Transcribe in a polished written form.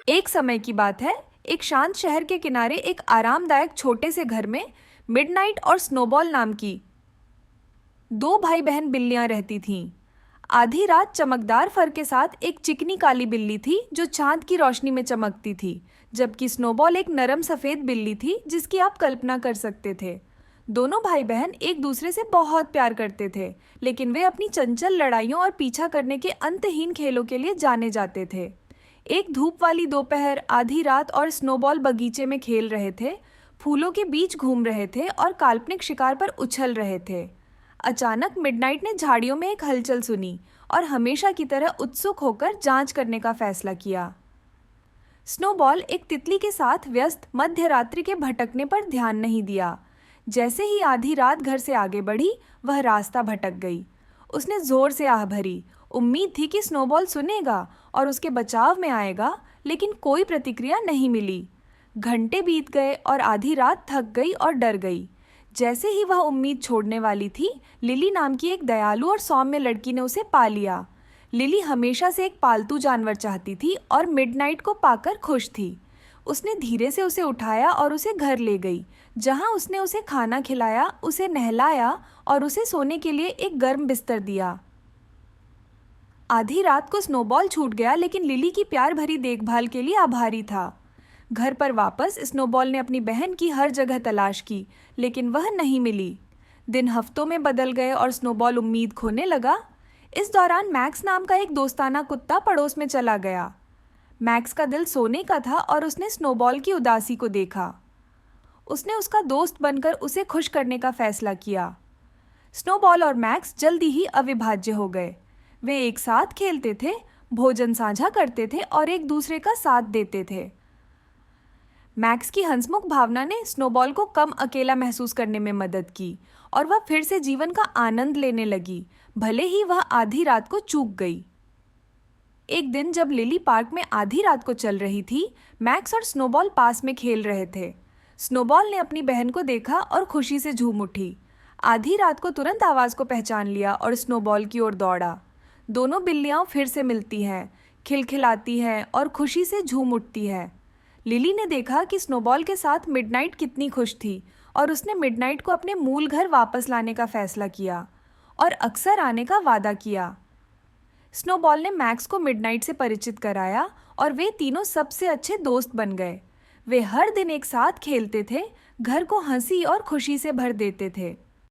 एक समय की बात है, एक शांत शहर के किनारे एक आरामदायक छोटे से घर में मिडनाइट और स्नोबॉल नाम की दो भाई बहन बिल्लियां रहती थीं। आधी रात चमकदार फर के साथ एक चिकनी काली बिल्ली थी जो चांद की रोशनी में चमकती थी, जबकि स्नोबॉल एक नरम सफ़ेद बिल्ली थी जिसकी आप कल्पना कर सकते थे। दोनों भाई बहन एक दूसरे से बहुत प्यार करते थे, लेकिन वे अपनी चंचल लड़ाइयों और पीछा करने के अंतहीन खेलों के लिए जाने जाते थे। एक धूप वाली दोपहर, आधी रात और स्नोबॉल बगीचे में खेल रहे थे, फूलों के बीच घूम रहे थे और काल्पनिक शिकार पर उछल रहे थे। अचानक मिडनाइट ने झाड़ियों में एक हलचल सुनी और हमेशा की तरह उत्सुक होकर जांच करने का फैसला किया। स्नोबॉल एक तितली के साथ व्यस्त मध्य रात्रि के भटकने पर ध्यान नहीं दिया। जैसे ही आधी रात घर से आगे बढ़ी, वह रास्ता भटक गई। उसने जोर से आह भरी। उम्मीद थी कि स्नोबॉल सुनेगा और उसके बचाव में आएगा, लेकिन कोई प्रतिक्रिया नहीं मिली। घंटे बीत गए और आधी रात थक गई और डर गई। जैसे ही वह उम्मीद छोड़ने वाली थी, लिली नाम की एक दयालु और सौम्य लड़की ने उसे पा लिया। लिली हमेशा से एक पालतू जानवर चाहती थी और मिडनाइट को पाकर खुश थी। उसने धीरे से उसे उठाया और उसे घर ले गई, जहां उसने उसे खाना खिलाया, उसे नहलाया और उसे सोने के लिए एक गर्म बिस्तर दिया। आधी रात को स्नोबॉल छूट गया, लेकिन लिली की प्यार भरी देखभाल के लिए आभारी था। घर पर वापस स्नोबॉल ने अपनी बहन की हर जगह तलाश की, लेकिन वह नहीं मिली। दिन हफ्तों में बदल गए और स्नोबॉल उम्मीद खोने लगा। इस दौरान मैक्स नाम का एक दोस्ताना कुत्ता पड़ोस में चला गया। मैक्स का दिल सोने का था और उसने स्नोबॉल की उदासी को देखा। उसने उसका दोस्त बनकर उसे खुश करने का फैसला किया। स्नोबॉल और मैक्स जल्दी ही अविभाज्य हो गए। वे एक साथ खेलते थे, भोजन साझा करते थे और एक दूसरे का साथ देते थे। मैक्स की हंसमुख भावना ने स्नोबॉल को कम अकेला महसूस करने में मदद की और वह फिर से जीवन का आनंद लेने लगी, भले ही वह आधी रात को चूक गई। एक दिन जब लिली पार्क में आधी रात को चल रही थी, मैक्स और स्नोबॉल पास में खेल रहे थे। स्नोबॉल ने अपनी बहन को देखा और खुशी से झूम उठी। आधी रात को तुरंत आवाज़ को पहचान लिया और स्नोबॉल की ओर दौड़ा। दोनों बिल्लियाँ फिर से मिलती हैं, खिलखिलाती हैं और खुशी से झूम उठती है। लिली ने देखा कि स्नोबॉल के साथ मिडनाइट कितनी खुश थी और उसने मिडनाइट को अपने मूल घर वापस लाने का फैसला किया और अक्सर आने का वादा किया। स्नोबॉल ने मैक्स को मिडनाइट से परिचित कराया और वे तीनों सबसे अच्छे दोस्त बन गए। वे हर दिन एक साथ खेलते थे, घर को हंसी और खुशी से भर देते थे।